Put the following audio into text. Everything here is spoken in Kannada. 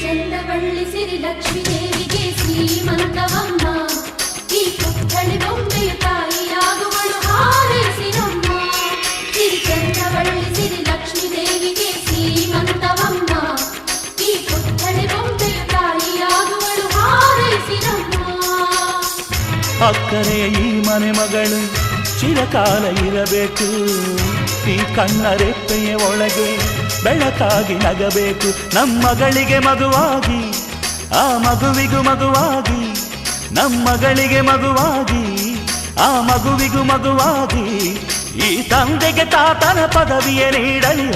ಚಂದವಳ್ಳಿ ಸಿರಿ ಲಕ್ಷ್ಮೀ ದೇವಿಗೆ ಶ್ರೀಮಂತವಮ್ಮ ಈ ಪುತ್ಥಳಿ ಬೊಂಬೆಯ ತಾಯಿಯಾಗುವಳು ಹಾರೈಸಿರಮ್ಮ ಸಿರಿ ಚಂದವಳ್ಳಿ ಸಿರಿ ಲಕ್ಷ್ಮೀ ದೇವಿಗೆ ಶ್ರೀಮಂತವಮ್ಮ ಈ ಪುತ್ಥಳಿ ಬೊಂಬೆಯ ತಾಯಿಯಾಗುವಳು ಹಾರೈಸಿರಮ್ಮ ಅಕ್ಕರೆಯ ಈ ಮನೆ ಮಗಳು ಚಿರಕಾಲ ಇರಬೇಕು ಈ ಕಣ್ಣರೆಪ್ಪೆಯ ಒಳಗೆ ಬೆಳಕಾಗಿ ನಗಬೇಕು ನಮ್ಮಗಳಿಗೆ ಮಗುವಾಗಿ ಆ ಮಗುವಿಗೂ ಮಗುವಾಗಿ ನಮ್ಮಗಳಿಗೆ ಮಗುವಾಗಿ ಆ ಮಗುವಿಗೂ ಮಗುವಾಗಿ ಈ ತಂದೆಗೆ ತಾತನ ಪದವಿಯ ನೀಡಲಿ